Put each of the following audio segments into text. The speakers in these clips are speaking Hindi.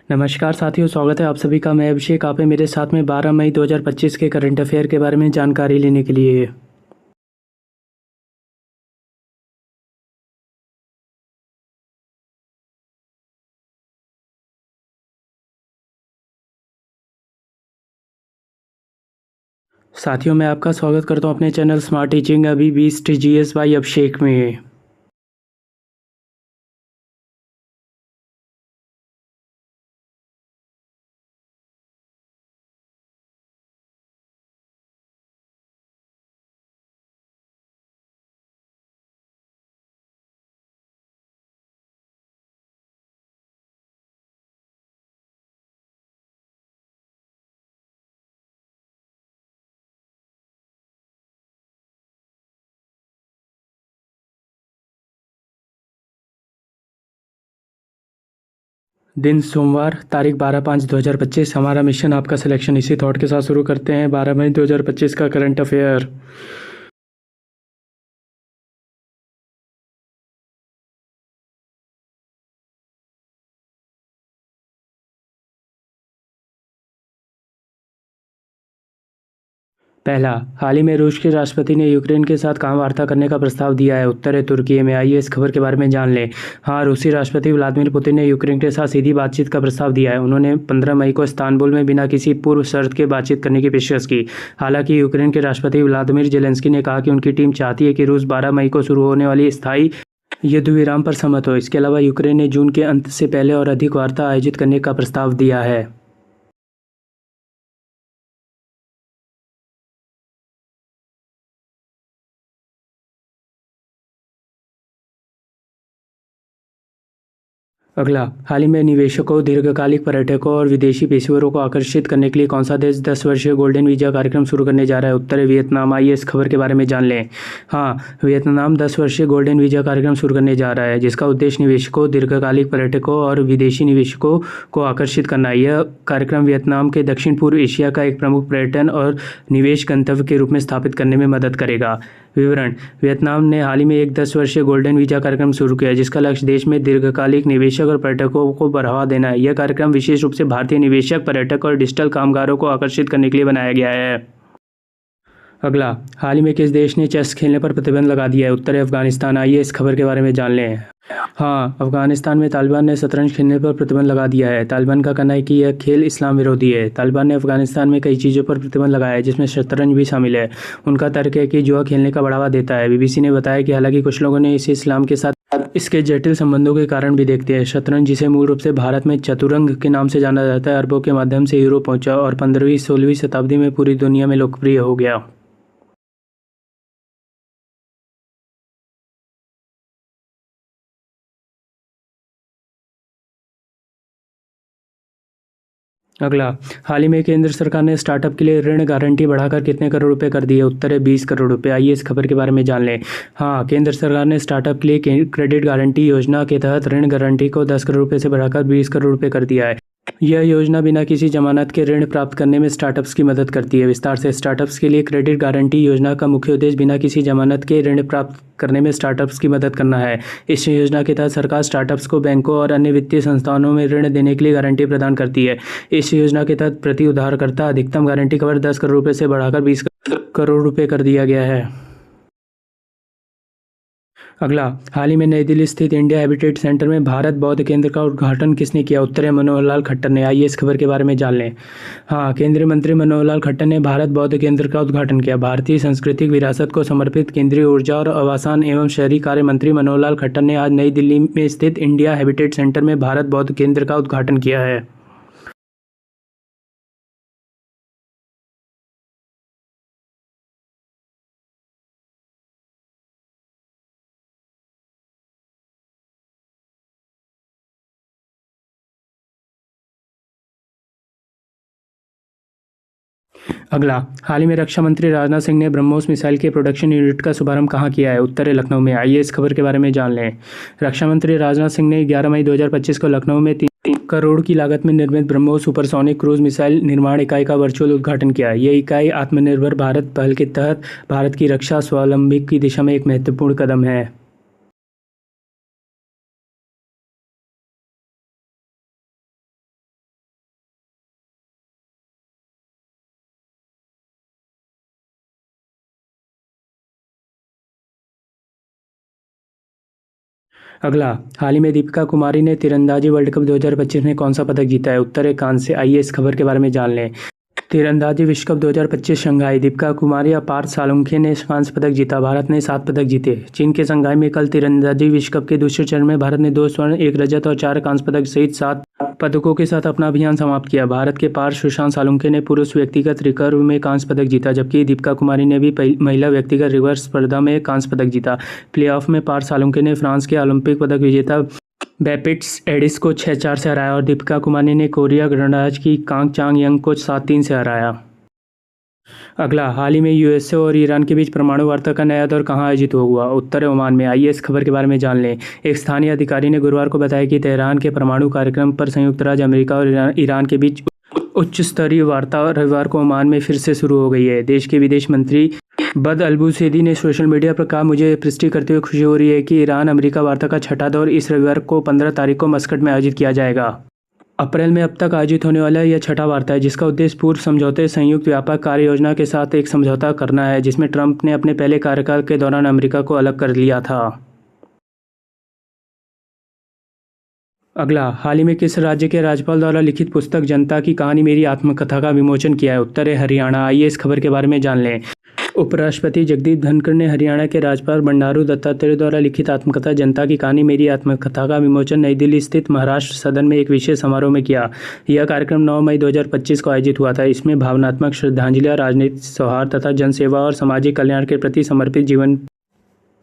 नमस्कार साथियों, स्वागत है आप सभी का। मैं अभिषेक, आप हैं मेरे साथ में 12 मई 2025 के करंट अफेयर के बारे में जानकारी लेने के लिए। साथियों, मैं आपका स्वागत करता हूं अपने चैनल स्मार्ट टीचिंग अभी 20 GS बाई अभिषेक में। दिन सोमवार, तारीख 12/5/2025। हमारा मिशन आपका सिलेक्शन। इसी थॉट के साथ शुरू करते हैं 12 मई 2025 का करंट अफेयर। पहला, हाल ही में रूस के राष्ट्रपति ने यूक्रेन के साथ कहाँ वार्ता करने का प्रस्ताव दिया है? उत्तर है तुर्की में। आइए इस खबर के बारे में जान लें। हाँ, रूसी राष्ट्रपति व्लादिमीर पुतिन ने यूक्रेन के साथ सीधी बातचीत का प्रस्ताव दिया है। उन्होंने 15 मई को इस्तांबुल में बिना किसी पूर्व शर्त के बातचीत करने की पेशकश की। हालांकि यूक्रेन के राष्ट्रपति व्लादिमीर जेलेंस्की ने कहा कि उनकी टीम चाहती है कि रूस 12 मई को शुरू होने वाली स्थायी युद्ध विराम पर सहमत हो। इसके अलावा यूक्रेन ने जून के अंत से पहले और अधिक वार्ता आयोजित करने का प्रस्ताव दिया है। अगला, हाल ही में निवेशकों, दीर्घकालिक पर्यटकों और विदेशी पेशेवरों को आकर्षित करने के लिए कौन सा देश 10 वर्षीय गोल्डन वीजा कार्यक्रम शुरू करने जा रहा है? उत्तर है वियतनाम। आइए इस खबर के बारे में जान लें। हाँ, वियतनाम 10 वर्षीय गोल्डन वीजा कार्यक्रम शुरू करने जा रहा है, जिसका उद्देश्य निवेशकों, दीर्घकालिक पर्यटकों और विदेशी निवेशकों को आकर्षित करना है। यह कार्यक्रम वियतनाम के दक्षिण पूर्व एशिया का एक प्रमुख पर्यटन और निवेश गंतव्य के रूप में स्थापित करने में मदद करेगा। विवरण: वियतनाम ने हाल ही में एक 10 वर्षीय गोल्डन वीजा कार्यक्रम शुरू किया है, जिसका लक्ष्य देश में दीर्घकालिक निवेशक और पर्यटकों को बढ़ावा देना है। यह कार्यक्रम विशेष रूप से भारतीय निवेशक, पर्यटक और डिजिटल कामगारों को आकर्षित करने के लिए बनाया गया है। अगला, हाल ही में किस देश ने चेस खेलने पर प्रतिबंध लगा दिया है? उत्तर है अफगानिस्तान। आइए इस खबर के बारे में जान लें। हाँ, अफगानिस्तान में तालिबान ने शतरंज खेलने पर प्रतिबंध लगा दिया है। तालिबान का कहना है कि यह खेल इस्लाम विरोधी है। तालिबान ने अफगानिस्तान में कई चीज़ों पर प्रतिबंध लगाया है, जिसमें शतरंज भी शामिल है। उनका तर्क है कि जुआ खेलने का बढ़ावा देता है। बीबीसी ने बताया कि हालांकि कुछ लोगों ने इसे इस्लाम के साथ इसके जटिल संबंधों के कारण भी देखते हैं। शतरंज, जिसे मूल रूप से भारत में चतुरंग के नाम से जाना जाता है, अरबों के माध्यम से यूरोप पहुंचा और 15वीं-16वीं शताब्दी में पूरी दुनिया में लोकप्रिय हो गया। अगला, हाल ही में केंद्र सरकार ने स्टार्टअप के लिए ऋण गारंटी बढ़ाकर कितने करोड़ रुपए कर दी है? उत्तर है 20 करोड़ रुपए। आइए इस खबर के बारे में जान लें। हाँ, केंद्र सरकार ने स्टार्टअप के लिए क्रेडिट गारंटी योजना के तहत ऋण गारंटी को 10 करोड़ रुपए से बढ़ाकर 20 करोड़ रुपए कर दिया है। यह योजना बिना किसी जमानत के ऋण प्राप्त करने में स्टार्टअप्स की मदद करती है। विस्तार से, स्टार्टअप्स के लिए क्रेडिट गारंटी योजना का मुख्य उद्देश्य बिना किसी जमानत के ऋण प्राप्त करने में स्टार्टअप्स की मदद करना है। इस योजना के तहत सरकार स्टार्टअप्स को बैंकों और अन्य वित्तीय संस्थानों में ऋण देने के लिए गारंटी प्रदान करती है। इस योजना के तहत प्रति उधारकर्ता अधिकतम गारंटी कवर 10 करोड़ रुपए से बढ़ाकर 20 करोड़ रुपए कर दिया गया है। अगला, हाल ही में नई दिल्ली स्थित इंडिया हैबिटेट सेंटर में भारत बौद्ध केंद्र का उद्घाटन किसने किया? उत्तर है मनोहर लाल खट्टर ने। आइए इस खबर के बारे में जान लें। हाँ, केंद्रीय मंत्री मनोहर लाल खट्टर ने भारत बौद्ध केंद्र का उद्घाटन किया। भारतीय सांस्कृतिक विरासत को समर्पित केंद्रीय ऊर्जा और आवासन एवं शहरी कार्य मंत्री मनोहर लाल खट्टर ने आज नई दिल्ली में स्थित इंडिया हैबिटेट सेंटर में भारत बौद्ध केंद्र का उद्घाटन किया है। अगला, हाल ही में रक्षा मंत्री राजनाथ सिंह ने ब्रह्मोस मिसाइल के प्रोडक्शन यूनिट का शुभारंभ कहाँ किया है? उत्तर है लखनऊ में। आइए इस खबर के बारे में जान लें। रक्षा मंत्री राजनाथ सिंह ने 11 मई 2025 को लखनऊ में 3 करोड़ की लागत में निर्मित ब्रह्मोस सुपरसोनिक क्रूज मिसाइल निर्माण इकाई का वर्चुअल उद्घाटन किया। यह इकाई आत्मनिर्भर भारत पहल के तहत भारत की रक्षा स्वावलंबी की दिशा में एक महत्वपूर्ण कदम है। अगला, हाल ही में दीपिका कुमारी ने तीरंदाजी वर्ल्ड कप 2025 में कौन सा पदक जीता है? उत्तर है कांस्य। आइए इस खबर के बारे में जान लें। तीरंदाजी विश्व कप 2025 शंघाई, दीपिका कुमारी और पार्थ सालुंखे ने कांस्य पदक जीता। भारत ने 7 पदक जीते। चीन के शंघाई में कल तीरंदाजी विश्व कप के दूसरे चरण में भारत ने 2 स्वर्ण, 1 रजत और 4 कांस्य पदक सहित 7 पदकों के साथ अपना अभियान समाप्त किया। भारत के पार्थ सुशांत सालुंखे ने पुरुष व्यक्तिगत रिकर्व में कांस्य पदक जीता, जबकि दीपिका कुमारी ने भी महिला व्यक्तिगत रिवर्स स्पर्धा में कांस्य पदक जीता। प्लेऑफ में पार्थ सालुंखे ने फ्रांस के ओलंपिक पदक विजेता बेपिट्स एडिस को 6-4 से हराया और दीपिका कुमारी ने कोरिया गणराज्य की कांग चांग यंग को 7-3 से हराया। अगला, हाल ही में यूएसए और ईरान के बीच परमाणु वार्ता का नया दौर कहाँ आयोजित हुआ? उत्तर है ओमान में। आइए इस खबर के बारे में जान लें। एक स्थानीय अधिकारी ने गुरुवार को बताया कि तेहरान के परमाणु कार्यक्रम पर संयुक्त राज्य अमेरिका और ईरान के बीच उच्च स्तरीय वार्ता रविवार को ओमान में फिर से शुरू हो गई है। देश के विदेश मंत्री बद अलबुसैदी ने सोशल मीडिया पर कहा, मुझे पुष्टि करते हुए खुशी हो रही है कि ईरान अमेरिका वार्ता का छठा दौर इस रविवार को 15 तारीख को मस्कट में आयोजित किया जाएगा। अप्रैल में अब तक आयोजित होने वाला यह छठा वार्ता है, जिसका उद्देश्य पूर्व समझौते संयुक्त व्यापक कार्य योजना के साथ एक समझौता करना है, जिसमें ट्रंप ने अपने पहले कार्यकाल के दौरान अमेरिका को अलग कर लिया था। अगला, हाल ही में किस राज्य के राज्यपाल द्वारा लिखित पुस्तक जनता की कहानी मेरी आत्मकथा का विमोचन किया है? उत्तर है हरियाणा। आइए इस खबर के बारे में जान लें। उपराष्ट्रपति जगदीप धनखड़ ने हरियाणा के राज्यपाल बंडारू दत्तात्रेय द्वारा लिखित आत्मकथा जनता की कहानी मेरी आत्मकथा का विमोचन नई दिल्ली स्थित महाराष्ट्र सदन में एक विशेष समारोह में किया। यह कार्यक्रम 9 मई 2025 को आयोजित हुआ था। इसमें भावनात्मक श्रद्धांजलि, राजनीतिक सौहार्द तथा जनसेवा और सामाजिक कल्याण के प्रति समर्पित जीवन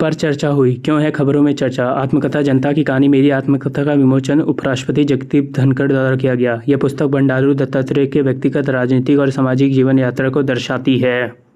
पर चर्चा हुई। क्यों है खबरों में चर्चा? आत्मकथा जनता की कहानी मेरी आत्मकथा का विमोचन उपराष्ट्रपति जगदीप धनखड़ द्वारा किया गया। यह पुस्तक बंडारू दत्तात्रेय के व्यक्तिगत, राजनीतिक और सामाजिक जीवन यात्रा को दर्शाती है।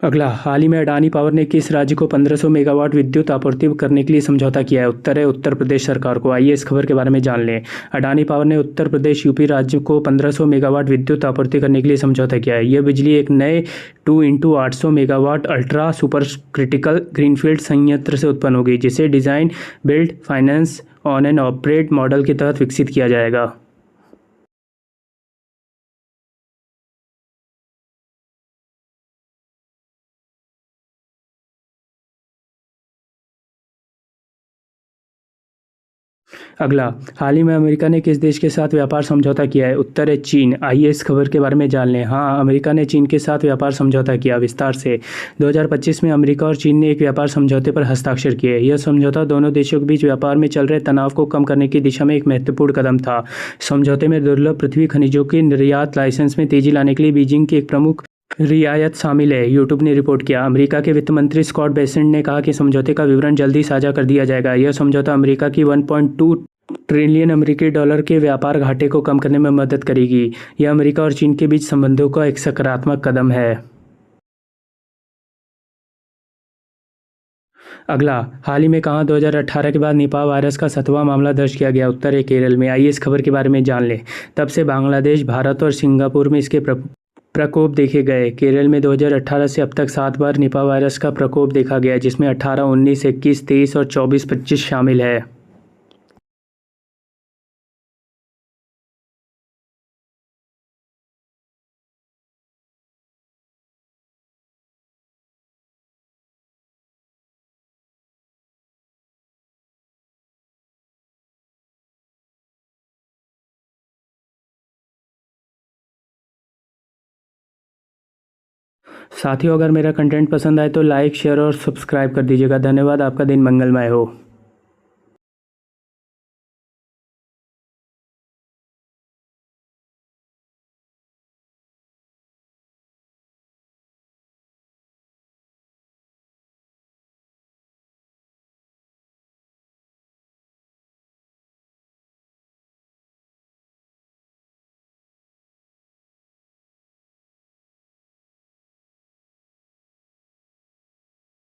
अगला, हाल ही में अडानी पावर ने किस राज्य को 1500 मेगावाट विद्युत आपूर्ति करने के लिए समझौता किया है? उत्तर है उत्तर प्रदेश सरकार को। आइए इस खबर के बारे में जान लें। अडानी पावर ने उत्तर प्रदेश यूपी राज्य को 1500 मेगावाट विद्युत आपूर्ति करने के लिए समझौता किया है। यह बिजली एक नए 2x800 megawatt ultra super critical greenfield संयंत्र से उत्पन्न होगी, जिसे design, build, finance, on and operate model के तहत विकसित किया जाएगा। अगला, हाल ही में अमेरिका ने किस देश के साथ व्यापार समझौता किया है? उत्तर है चीन। आइए इस खबर के बारे में जान लें। हाँ, अमेरिका ने चीन के साथ व्यापार समझौता किया। विस्तार से 2025 में अमेरिका और चीन ने एक व्यापार समझौते पर हस्ताक्षर किए। यह समझौता दोनों देशों के बीच व्यापार में चल रहे तनाव को कम करने की दिशा में एक महत्वपूर्ण कदम था। समझौते में दुर्लभ पृथ्वी खनिजों के निर्यात लाइसेंस में तेजी लाने के लिए बीजिंग की एक प्रमुख रियायत शामिल है, यूट्यूब ने रिपोर्ट किया। अमेरिका के वित्त मंत्री स्कॉट बेसेंट ने कहा कि समझौते का विवरण जल्द ही साझा कर दिया जाएगा। यह समझौता अमेरिका की 1.2 ट्रिलियन अमेरिकी डॉलर के व्यापार घाटे को कम करने में मदद करेगी। यह अमेरिका और चीन के बीच संबंधों का एक सकारात्मक कदम है। अगला, हाल ही में कहाँ 2018 के बाद निपाह वायरस का 7वां मामला दर्ज किया गया? उत्तर है केरल में। आइए इस खबर के बारे में जान लें। तब से बांग्लादेश, भारत और सिंगापुर में इसके प्रकोप देखे गए। केरल में 2018 से अब तक 7 बार निपाह वायरस का प्रकोप देखा गया, जिसमें 18, 19, 21, 23 और 24, 25 शामिल है। साथियों, अगर मेरा कंटेंट पसंद आए तो लाइक, शेयर और सब्सक्राइब कर दीजिएगा। धन्यवाद। आपका दिन मंगलमय हो।